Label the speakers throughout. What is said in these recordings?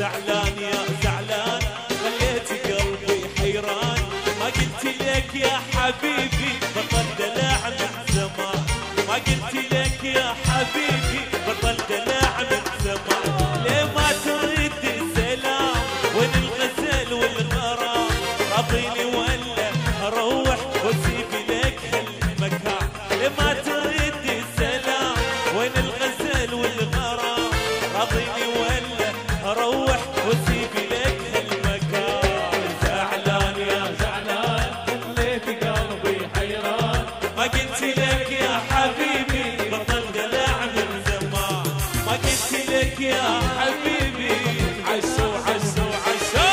Speaker 1: زعلان يا زعلان خليت قلبي حيران، ما قلت لك يا حبيبي بطل دلع من زمان، ما قلت لك يا حبيبي بطل دلع من زمان. ليه ما ترد السلام وين الغزل والغرام؟ راضيني ولا اروح واسيب لك هالمكان؟ ليه ما ترد السلام وين الغزل والغرام؟ راضيني ولا اروح واسيب لك هالمكان؟ زعلان يا زعلان خليت قلبي حيران، ما قلت لك يا حبيبي بطل دلع من زمان، ما قلت لك يا حبيبي. عشو عشو عشو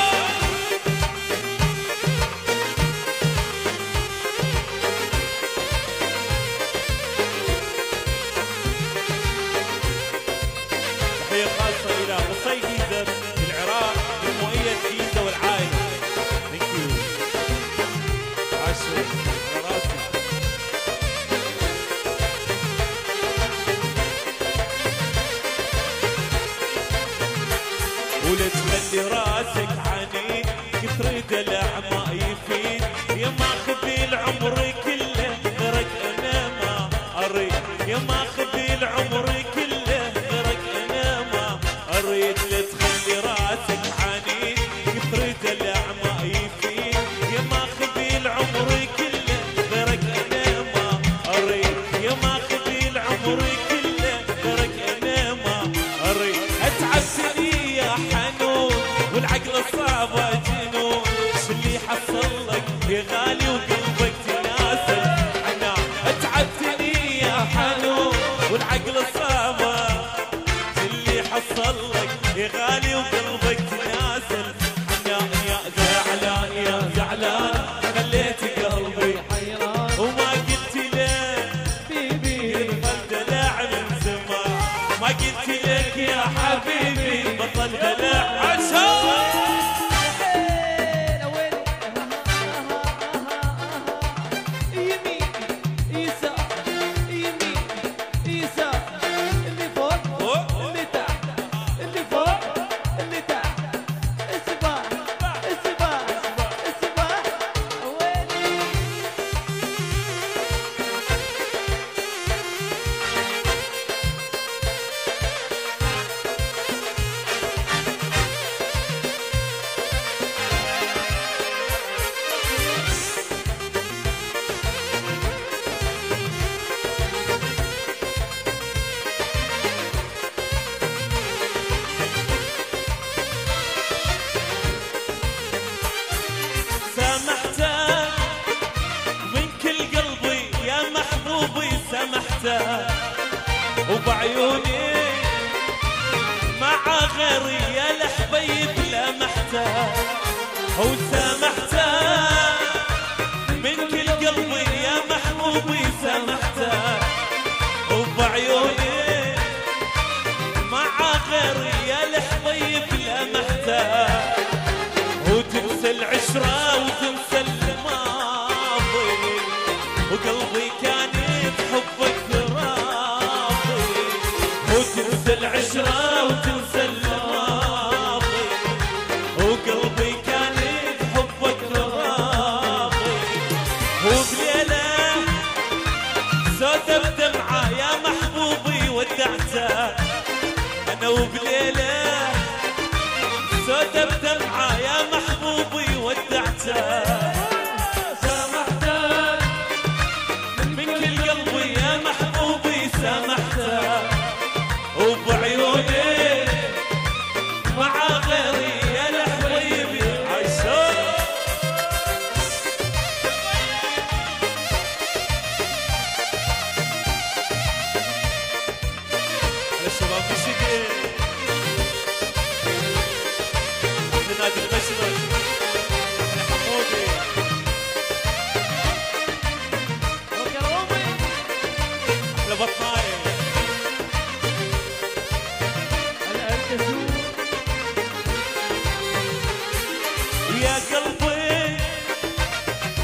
Speaker 1: تحية خاصة إلى قصي جيزة في العراق للمؤيد جيزة والعائلة. ثانك يو. عشو على راسي. ولا تخلي راسك عنيد كثر دلع ما يفيد، يا ماخذ العمر كله غيرك انا ما اريد، يا ماخذ العمر كله غيرك انا ما اريد. لا تخلي راسك عنيد كثر دلع ما يفيد، يا ماخذ العمر كله غيرك انا ما اريد، يا ماخذ العمر كله غيرك انا ما اريد. اتعبتني يا حنون والعقل صعب جنون، شو اللي حصل لك يا غالي وقلبك تناسل عنان؟ اتعبتني يا حنون والعقل صعب، شو اللي حصل لك يا غالي وقلبك تناسل عنان؟ يا زعلان يا زعلان خليت قلبي حيران، وما قلت له بيبي بطل دلع من زمان، ما قلت لك يا حبيبي بطل دلع عشان. وبعيوني مع غيري يا الحبيب لمحته، وسامحته من كل قلبي يا محبوبي سامحته، وبعيوني مع غيري يا الحبيب لمحته، وتنسى العشرة وتنسى الماضي، وقلبي كان بحبك وتنسى العشرة وتنسى الماضي، وقلبي كان بحبك راضي. وبليلة سودة بدمعة يا محبوبي ودعته أنا، وبليلة سودة بدمعة يا محبوبي ودعته، سامحتك من كل قلبي يا محبوبي سامحتك، وبعيوني مع غيري يا الحبيبي عشان. على الشباب في شقي احنا نادي المشرق، احنا حمودي احنا بطناية يا قلبي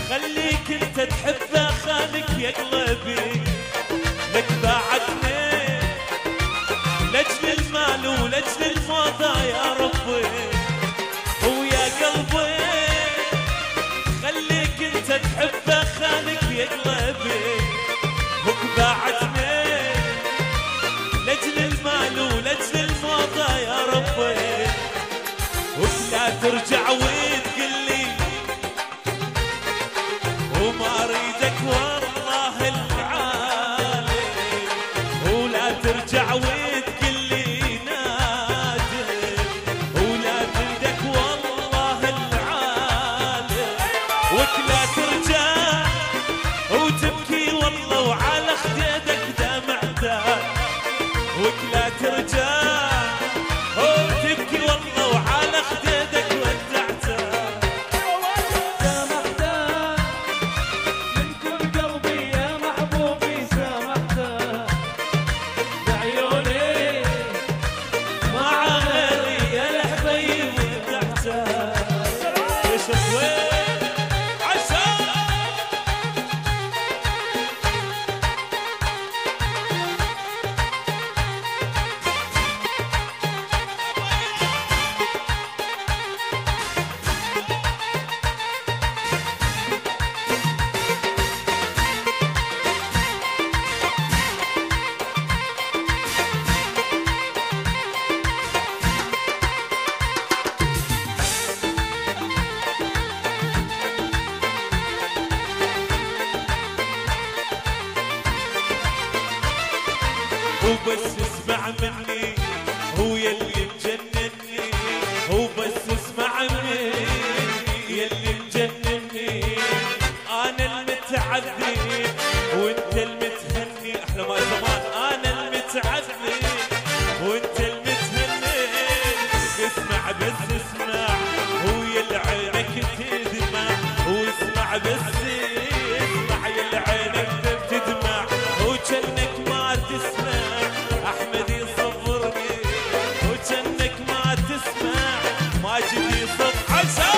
Speaker 1: خليك انت تحبه خالك يا قلبي، لك باعتني لاجل المال ولاجل الموضة يا ربي، ترجع وتقول لي نادر ولا تندك والله العالم وكلا ترجع وتبكي والله وعلى خديدك دمعتها وكلا ترجع وتبكي والله وعلى خديدك ودعتها
Speaker 2: سامحتها من كل قلبي يا محبوبي سامحتها بعيوني
Speaker 1: مع غيري يا الحبيب ودعتها ايش وين عسى وبس اسمع مني هو يلي مجنني وبس اسمع مني يلي مجنني انا المتعذب وانت المتهني احلى ما زمان انا المتعذب وانت المتهني اسمع بس اسمع هو يلي عينك تدمع واسمع بس اسمع يلي عينك تدمع وجنك ما تسمع احمد يصبرني وجنك ما تسمع ماجد يصب عسى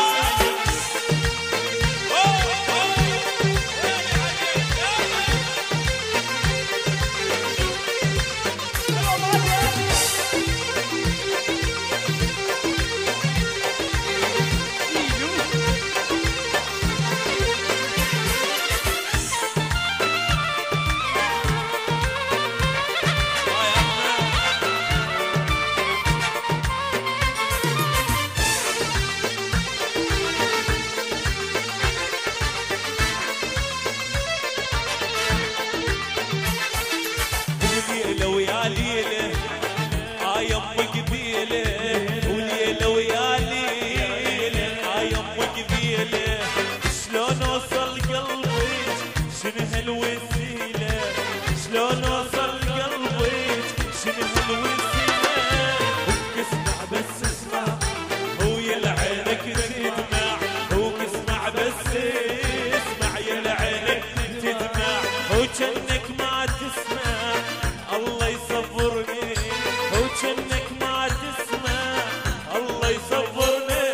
Speaker 1: وليلة ويا ليلة يم قبيلة وليلة ويا ليلة يم قبيلة شلون اوصل قلبك شنو هالوسيلة شلون اوصل قلبك شنو هالوسيلة اسمع بس اسمع هو يا عينك تدمع هو اسمع بس اسمع يا عينك تدمع هو جنك ما تسمع الله يصبرني وجنك ما تسمع الله يصبرني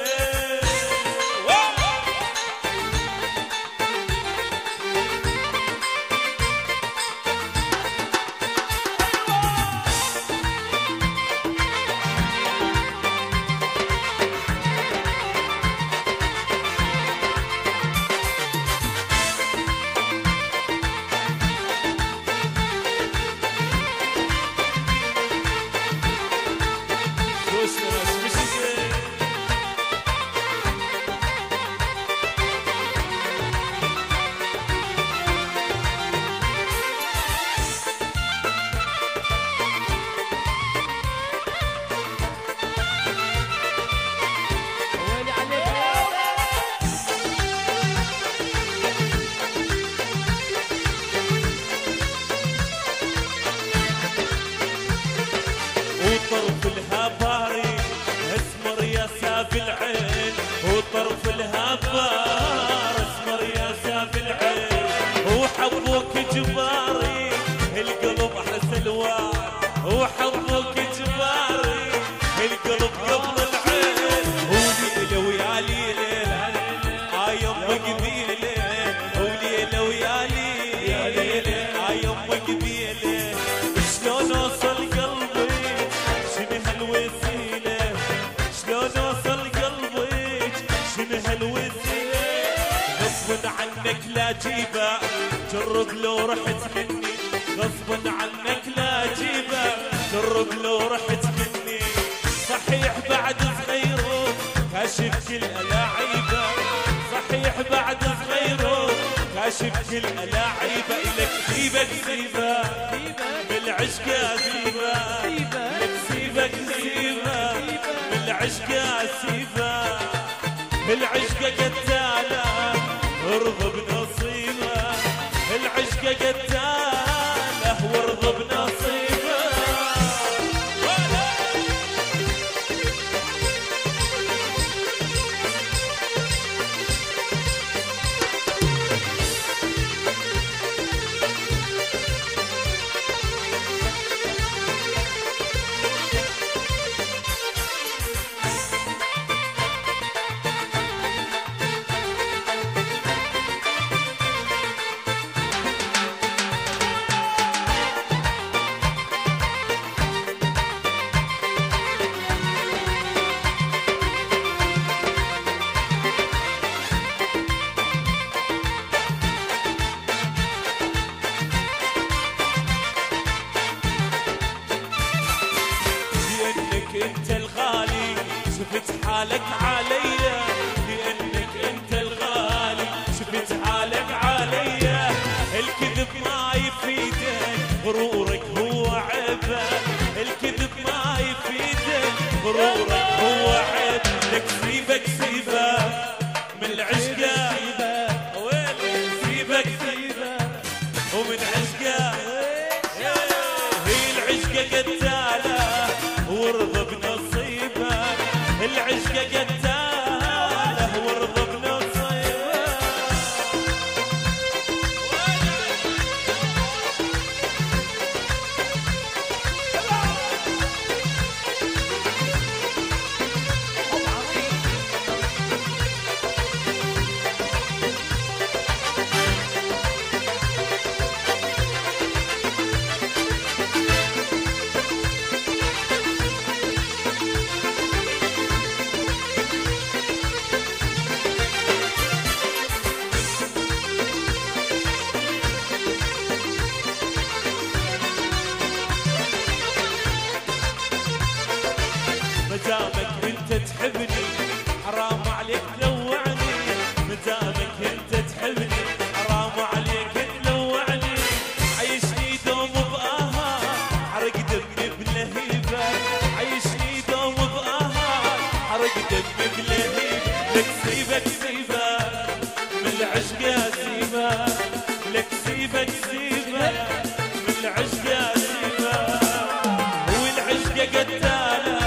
Speaker 2: ويلي عليك
Speaker 1: وطرف الهباري اسمر يا ساب العين وطرف الهبار اسمر يا ساب العين وحبوك جباري القلب احلى سلوان وحبوك جباري القلب قبل العين وليلة ويا ليلة يم قبيلة وليلة ويا ليلة يم قبيلة شلون اوصل قلبك شنو هالوسيلة شلون اوصل قلبك شنو هالوسيلة غصب عنك لا جيبه جرب لو رحت مني غصب عنك لا جيبه جرب لو رحت مني صحيح بعد صغيره كاشف كل ألاعيبه صحيح بعد صغيره كاشف كل ألاعيبه إلك سيبك سيبه بالعشق سيبه لك سيبك سيبه من العشقة سيبه العشقة قتالة ارضى بنصيبه العشقة قتالة وارضى بنصيبه انت الغالي شفت حالك عليا لانك انت الغالي شفت حالك عليا الكذب ما يفيدك غرورك هو عيبه الكذب ما يفيدك غرورك هو عيب لك سيبك سيبه من العشقه سيبك سيبه ومن عشقه هي العشقه قتاله وارضى بنصيبه العشقة قتاله وارضى بنصيبه مدامك انت تحبني حرام عليك تلوعني مدامك انت تحبني حرام عليك تلوعني عيشني دوم بآهات حرق دمي بلهيبه عيشني دوم بآهات حرق دمي بلهيبه لك سيبك سيبه من العشقه سيبه لك سيبك سيبه من العشقه سيبه والعشقه قتاله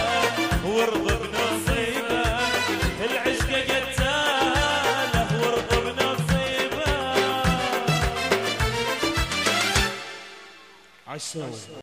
Speaker 1: وارضى بنصيبه العشقة قتاله وارضى بنصيبه عالشوق